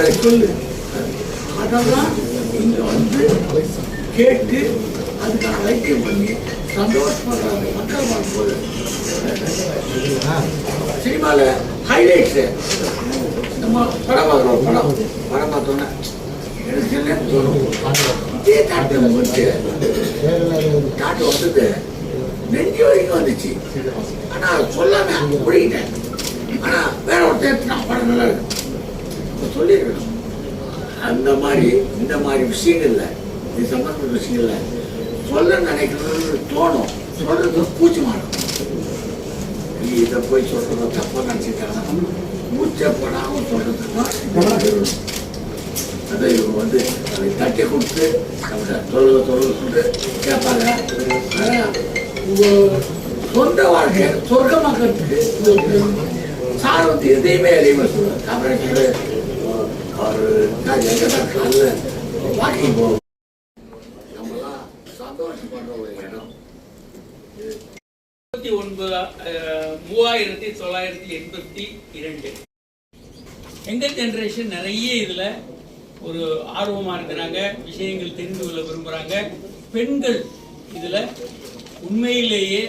அதை சொல்லு. அதெல்லாம் இங்க வந்து கேட்டு அதுக்கான வைத்தியம் பண்ணி சந்தோஷப்படுறாங்க மக்கள் பார்க்கும்போது. சினிமாவில் ஹைலைட்ஸு நம்ம படம் பார்க்குறோம், படம் பார்த்தோன்னே எனக்கு என்ன தோணும், இதே தாட்டு வந்துச்சு, தாட்டு வந்தது நெஞ்சு வரைக்கும் வந்துச்சு. ஆனால் சொல்லாம முடிக்கிட்டேன். ஆனால் வேற ஒருத்தர் நான் படம் நல்லா இருக்கு சொல்லியிருக்கணும். அந்த மாதிரி இந்த மாதிரி விஷயங்கள்ல இது சம்பந்தப்பட்ட விஷயங்கள்ல சொல்ல நினைக்கிறது தோணும், சொல்றது கூச்சமானோம். இதை போய் சொல்றத தப்பா நினைச்சிட்டாங்க, கூச்சப்படாமல் சொல்றதுக்கு அதை இவங்க வந்து அதை தட்டி கொடுத்து சொல்ல கேட்பாங்க. சொந்த வாழ்க்கை சொர்க்கமாக்கிறதுக்கு சார் வந்து எதையுமே எதையுமே சொல்லுவார். அப்புறம் அவர் வாக்கிங் போவோம், நம்மளாம் சந்தோஷப்படுற ஒரு இடம். 3982 எங்க ஜெனரேஷன் நிறைய இதுல ஒரு ஆர்வமா இருக்கிறாங்க, விஷயங்கள் தெரிந்து கொள்ள விரும்புறாங்க. பெண்கள் இதுல உண்மையிலேயே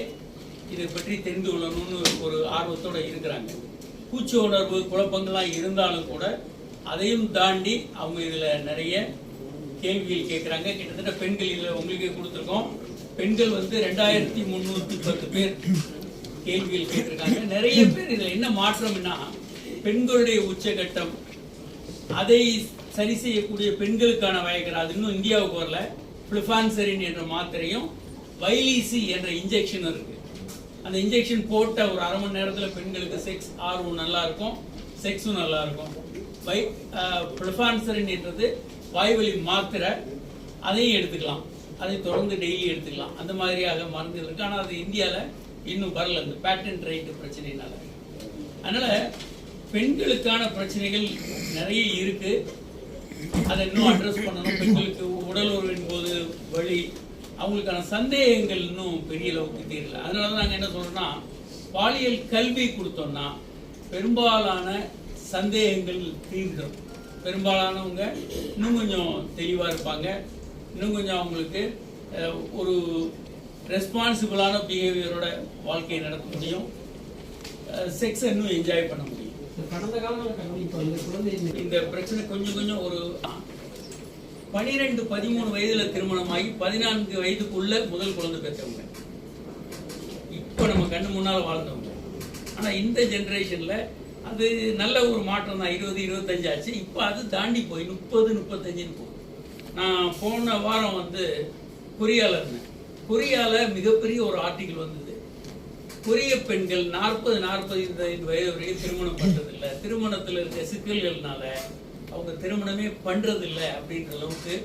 இதை பற்றி தெரிந்து கொள்ளணும்னு ஒரு ஆர்வத்தோட இருக்கிறாங்க. கூச்ச உணர்வு குழப்பங்கள்லாம் இருந்தாலும் கூட அதையும் தாண்டி அவங்க இதுல நிறைய கேள்விகள் கேட்கிறாங்க. கிட்டத்தட்ட பெண்கள் இதுல உங்களுக்கே கொடுத்துருக்கோம். பெண்கள் வந்து 2310 பேர் கேள்விகள் கேட்டிருக்காங்க. நிறைய பேர் இதுல என்ன மாற்றம்னா, பெண்களுடைய உச்சகட்டம் அதை சரி செய்யக்கூடிய பெண்களுக்கான வயகர் அது இன்னும் இந்தியாவுக்கு வரல. பிளிஃபான்சரின் என்ற மாத்திரையும் வைலிசி என்ற இன்ஜெக்ஷன் இருக்கு. அந்த இன்ஜெக்ஷன் போட்ட ஒரு அரை மணி நேரத்தில் பெண்களுக்கு செக்ஸ் ஆர்வம் நல்லா இருக்கும், செக்ஸும் நல்லா இருக்கும். பிளிஃபான்சரின் என்றது வாய்வழி மாத்திரை, அதையும் எடுத்துக்கலாம், அதை தொடர்ந்து டெய்லி எடுத்துக்கலாம். அந்த மாதிரியாக மருந்துகள் இருக்கு. ஆனால் அது இந்தியாவில் இன்னும் வரல, அந்த பேட்டன்ட் ரைட் பிரச்சனைனால. அதனால பெண்களுக்கான பிரச்சனைகள் நிறைய இருக்கு, அதை இன்னும் அட்ரஸ் பண்ணணும். பெண்களுக்கு உடல் உறவின் போது வலி, அவங்களுக்கான சந்தேகங்கள் இன்னும் பெரிய அளவுக்கு தெரியல. அதனால நாங்கள் என்ன சொல்றோம்னா, பாலியல் கல்வி கொடுத்தோம்னா பெரும்பாலான சந்தேகங்கள் தீர்ந்துடும். பெரும்பாலானவங்க இன்னும் கொஞ்சம் தெளிவாக இருப்பாங்க, இன்னும் கொஞ்சம் அவங்களுக்கு ஒரு ரெஸ்பான்சிபிளான பிஹேவியரோட வாழ்க்கையை நடத்த முடியும், செக்ஸை இன்னும் என்ஜாய் பண்ண முடியும். கடந்த காலங்களில் இந்த பிரச்சனை கொஞ்சம் கொஞ்சம் ஒரு 12-13 வயதுல திருமணமாகி 14 வயதுக்குள்ள முதல் குழந்தை பெற்றவங்க இப்ப நம்ம கண்ணு முன்னால வாழ்ந்தவங்க. ஆனா இந்த ஜெனரேஷன்ல அது நல்ல ஒரு மாற்றம் தான். 20-25 ஆச்சு. இப்ப அது தாண்டி போய் 30-35 போகும். நான் போன வாரம் வந்து கொரியால இருந்தேன். கொரியால மிகப்பெரிய ஒரு ஆர்டிகிள் வந்தது. கொரிய பெண்கள் 40-45 வயது வரைக்கும் திருமணம் பண்றதில்லை, திருமணத்தில் இருக்க சிக்கல்கள்னால அவங்க திருமணமே பண்றதில்லை அப்படின்ற அளவுக்கு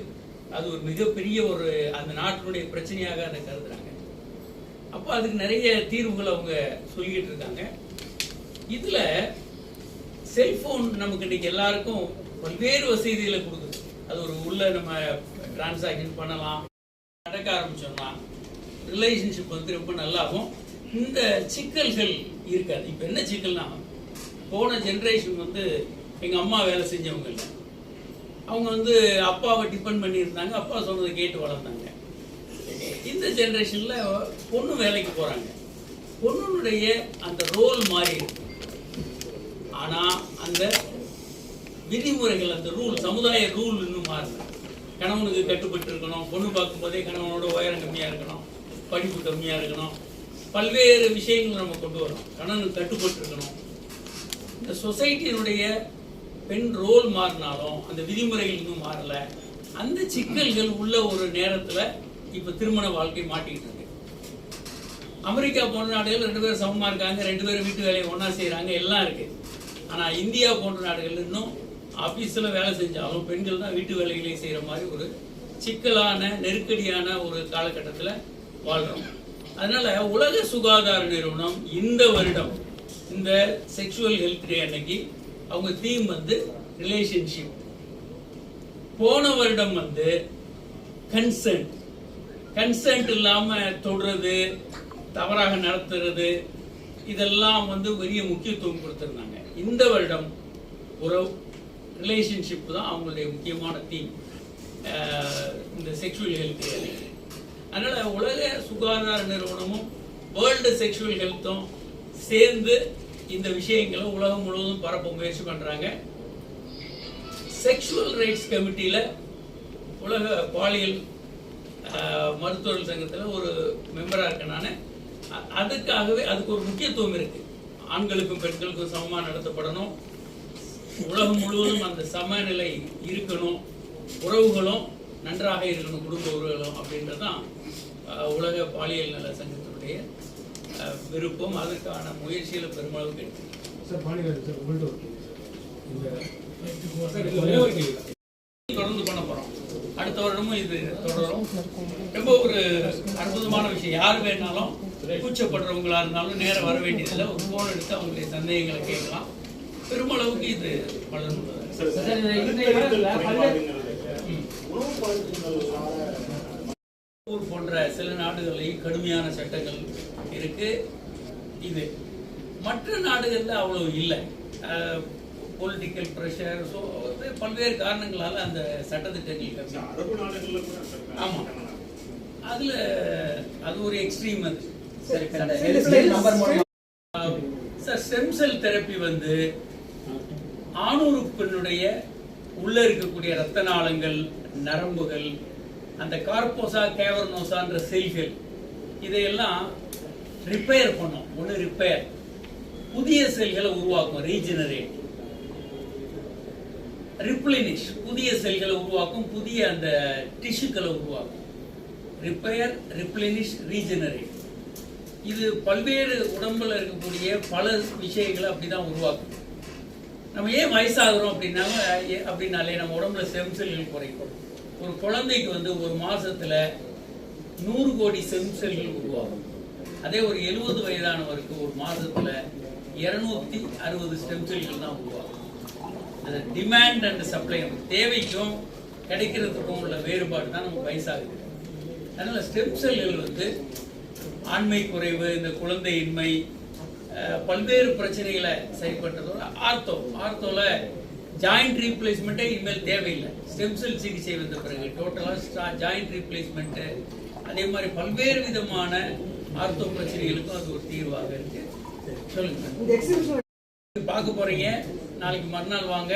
அது ஒரு மிகப்பெரிய ஒரு அந்த நாட்டினுடைய பிரச்சனையாக அதை கருதுறாங்க. அப்போ அதுக்கு நிறைய தீர்வுகள் அவங்க சொல்லிக்கிட்டு இருக்காங்க. இதுல செல்போன் நமக்கு இன்னைக்கு எல்லாருக்கும் பல்வேறு வசதிகளை கொடுக்குது. அது ஒரு உள்ள நம்ம டிரான்சாக்ஷன் பண்ணலாம், நடக்க ஆரம்பிச்சோம்னா ரிலேஷன்ஷிப் வந்து ரொம்ப நல்லாகும். இந்த சிக்கல்கள் இருக்காது. இப்ப என்ன சிக்கல்னா, போன ஜெனரேஷன் வந்து எங்க அம்மா வேலை செஞ்சவங்க இல்லை, அவங்க வந்து அப்பாவை டிபெண்ட் பண்ணி இருந்தாங்க, அப்பா சொன்னதை கேட்டு வளர்ந்தாங்க. இந்த ஜெனரேஷன்ல பொண்ணு வேலைக்கு போறாங்க, பொண்ணுடைய அந்த ரோல் மாறி இருக்கு. ஆனா அந்த விதிமுறைகள், அந்த ரூல், சமுதாய ரூல் இன்னும் மாறல. கணவனுக்கு கட்டுப்பட்டு இருக்கணும், பொண்ணு பார்க்கும் போதே கணவனோட உயரம் கம்மியா இருக்கணும், படிப்பு கம்மியா இருக்கணும், பல்வேறு விஷயங்கள் நம்ம கொண்டு வரோம். கணவனுக்கு கட்டுப்பட்டு இருக்கணும். இந்த சொசைட்டியினுடைய பெண் ரோல் மாறினாலும் அந்த விதிமுறைகள் இன்னும் மாறல. அந்த சிக்கல்கள் உள்ள ஒரு நேரத்துல இப்ப திருமண வாழ்க்கை மாட்டிக்கிட்டு இருக்கு. அமெரிக்கா போன்ற நாடுகள் 2 பேரும் சமமா இருக்காங்க, 2 பேரும் வீட்டு வேலையை ஒன்னா செய்யறாங்க, எல்லாம் இருக்கு. ஆனா இந்தியா போன்ற நாடுகள் இன்னும் ஆபீஸ்ல வேலை செஞ்சாலும் பெண்கள் தான் வீட்டு வேலைகளை செய்யற மாதிரி ஒரு சிக்கலான நெருக்கடியான ஒரு காலகட்டத்தில் வாழ்றோம். அதனால உலக சுகாதார நிறுவனம் இந்த வருடம் இந்த செக்ஷுவல் ஹெல்த் டே அன்னைக்கு அவங்க தீம் வந்து ரிலேஷன்ஷிப். போன வருடம் வந்து கன்சென்ட் இல்லாம தொடுறது, தவறாக நடத்துறது, இதெல்லாம் வந்து பெரிய முக்கியத்துவம் கொடுத்திருந்தாங்க. இந்த வருடம் உறவு, ரிலேஷன்ஷிப் தான் அவங்களுடைய முக்கியமான தீம் இந்த செக்ஷுவல் ஹெல்த். அதனால் உலக சுகாதார நிறுவனமும் வேர்ல்டு செக்ஷுவல் ஹெல்த்தும் சேர்ந்து இந்த விஷயங்களை உலகம் முழுவதும் பரப்ப முயற்சி பண்ணுறாங்க. செக்ஷுவல் ரைட்ஸ் கமிட்டியில் உலக பாலியல் மருத்துவர்கள் சங்கத்தில் ஒரு மெம்பராக இருக்கேன் நான். அதுக்காகவே அதுக்கு ஒரு முக்கியத்துவம் இருக்குது. ஆண்களுக்கும் பெண்களுக்கும் சமமாக நடத்தப்படணும், உலகம் முழுவதும் அந்த சமநிலை இருக்கணும், உறவுகளும் நன்றாக இருக்கணும், குடும்ப உறவுகளும் அப்படின்றதான் உலக பாலியல் நல சங்கத்தினுடைய விருப்பம். அதற்கான முயற்சிகளை பெருமளவுக்கு தொடர்ந்து பண்ண போறோம். அடுத்த வருடமும் இது தொடரும். ரொம்ப ஒரு அற்புதமான விஷயம். யார் வேணாலும் கூச்சப்படுறவங்களா இருந்தாலும் நேரம் வர வேண்டியதில்லை. ஒரு போன் எடுத்து அவங்களுடைய சந்தேகங்களை கேட்கலாம். பெருமளவுக்கு இது வளர்ந்துள்ளது. போன்ற சில நாடுகளில் கடுமையான சட்டங்கள் இருக்கு. இது மற்ற நாடுகளில் அவ்வளவு இல்லை. பொலிட்டிக்கல் ப்ரெஷர், ஸோ பல்வேறு காரணங்களால் அந்த சட்டத்திட்டங்கள் ஆமாம், அதில் அது ஒரு எக்ஸ்ட்ரீம். அது சார், ஸ்டெம் செல் தெரப்பி வந்து ஆணுறுப்பினுடைய உள்ள இருக்கக்கூடிய ரத்த நாளங்கள், நரம்புகள், அந்த கார்போசா கேவர்னோசான்ற செல்கள் இதையெல்லாம் ரிப்பேர் பண்ணும். ஒன்று ரிப்பேர், புதிய செல்களை உருவாக்கும், ரீஜெனரேட். ரிப்ளினிஷ், புதிய செல்களை உருவாக்கும், புதிய அந்த டிஷ்யூக்களை உருவாக்கும். Repair, replenish, regenerate. இது பல்வேறு உடம்புல இருக்கக்கூடிய பல விஷயங்களை அப்படிதான் உருவாக்கும். நம்ம ஏன் வயசாகிறோம் அப்படின்னாலே நம்ம உடம்புல ஸ்டெம் செல்கள் குறைக்கும். ஒரு குழந்தைக்கு வந்து ஒரு மாசத்துல 100 கோடி ஸ்டெம் செல்கள் உருவாகும். அதே ஒரு 70 வயதானவருக்கு ஒரு மாசத்துல 260 ஸ்டெம் செல்கள் தான் உருவாகும். அது டிமாண்ட் அண்ட் சப்ளை, தேவைக்கும் கிடைக்கிறதுக்கும் உள்ள வேறுபாடு தான் நமக்கு வயசாகுது. அதனால ஸ்டெம் செல்கள் வந்து ஆண்மை குறைவு, இந்த குழந்தையின்மை, பல்வேறு பிரச்சனைகளை சரிப்பட்டதோட ஆர்த்தோல ஜாயிண்ட் ரீப்ளேஸ்மெண்ட்டே இனிமேல் தேவையில்லை. ஸ்டெம் செல் சிகிச்சை வந்த பிறகு டோட்டலாக ஜாயிண்ட் ரீப்ளேஸ்மெண்ட்டு, அதே மாதிரி பல்வேறு விதமான ஆர்த்தோ பிரச்சனைகளுக்கும் அது ஒரு தீர்வாக இருக்கு. சொல்லுங்க, பார்க்க போறீங்க, நாளைக்கு மறுநாள் வாங்க.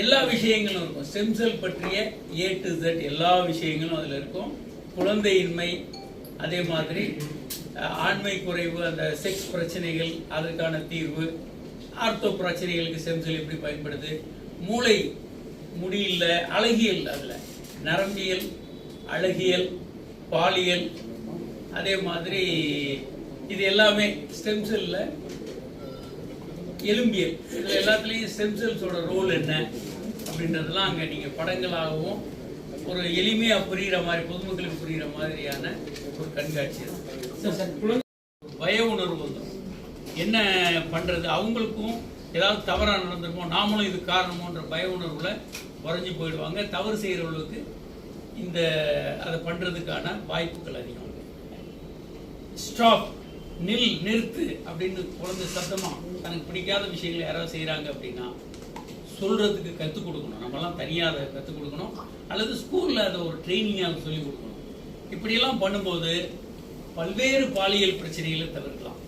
எல்லா விஷயங்களும் இருக்கும். ஸ்டெம் செல் பற்றிய A to Z எல்லா விஷயங்களும் அதில் இருக்கும். குழந்தையின்மை, அதே மாதிரி ஆண்மை குறைவு, அந்த செக்ஸ் பிரச்சனைகள், அதற்கான தீர்வு, ஆர்த்தோ பிரச்சனைகளுக்கு ஸ்டெம் செல் எப்படி பயன்படுது, மூளை முடியல, அழகியல், அதில் நரம்பியல், அழகியல், பாலியல், அதே மாதிரி இது எல்லாமே ஸ்டெம் செல்ல, எலும்பியல், இது எல்லாத்துலேயும் ஸ்டெம் செல்ஸோட ரோல் என்ன அப்படின்றதெல்லாம் அங்கே நீங்கள் படங்களாகவும் ஒரு எளிமையாக புரிகிற மாதிரி, பொதுமக்களுக்கு புரிகிற மாதிரியான ஒரு கண்காட்சி. பய உணர்வு வந்து என்ன பண்ணுறது, அவங்களுக்கும் ஏதாவது தவறாக நடந்திருமோ, நாமளும் இது காரணமோன்ற பய உணர்வுல உறைஞ்சி போயிடுவாங்க. தவறு செய்கிறவர்களுக்கு அதை பண்ணுறதுக்கான வாய்ப்புகள் அதிகம். ஸ்டாப், நிறுத்து அப்படின்னு குழந்தை சத்தமாக தனக்கு பிடிக்காத விஷயங்களை யாராவது செய்கிறாங்க அப்படின்னா சொல்கிறதுக்கு கற்றுக் கொடுக்கணும். நம்மலாம் தனியாக அதை கற்றுக் கொடுக்கணும், அல்லது ஸ்கூலில் அதை ஒரு ட்ரைனிங்காக சொல்லிக் கொடுக்கணும். இப்படியெல்லாம் பண்ணும்போது பல்வேறு பாலியல் பிரச்சனைகளை தவிர்க்கலாம்.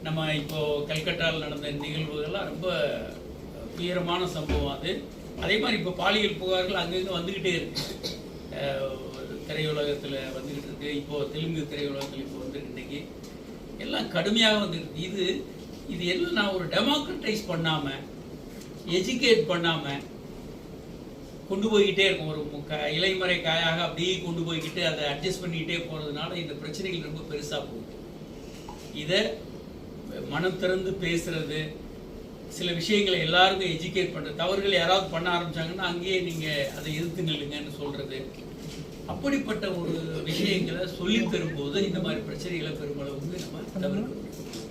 நம்ம இப்போ கல்கட்டாவில் நடந்த நிகழ்வுகள்லாம் ரொம்ப துயரமான சம்பவம் அது. அதே மாதிரி இப்போ பாலியல் புகார்கள் அங்கங்கே வந்துக்கிட்டே இருக்கு. திரையுலகத்தில் வந்துக்கிட்டு இருக்கு, இப்போ தெலுங்கு திரையுலகத்தில் இப்போ வந்துருக்கு. இன்னைக்கு எல்லாம் கடுமையாக வந்துருக்கு. இது எல்லாம் நான் ஒரு டெமோக்ரட்டைஸ் பண்ணாமல், எஜுகேட் பண்ணாமல் கொண்டு போய்கிட்டே இருக்கும். ஒரு இலைமறை காயாக அப்படியே கொண்டு போய்கிட்டு அதை அட்ஜஸ்ட் பண்ணிக்கிட்டே போகிறதுனால இந்த பிரச்சனைகள் ரொம்ப பெருசாக போகுது. இதை மனம் திறந்து பேசுறது, சில விஷயங்களை எல்லாருக்கும் எஜுகேட் பண்ணுறது, தவறுகள் யாராவது பண்ண ஆரம்பிச்சாங்கன்னா அங்கேயே நீங்கள் அதை எதிர்த்து நில்லுங்கன்னு சொல்கிறது, அப்படிப்பட்ட ஒரு விஷயங்களை சொல்லி தரும்போது இந்த மாதிரி பிரச்சனைகளை பெருமளவுக்கு நம்ம தவிர்க்க முடியும்.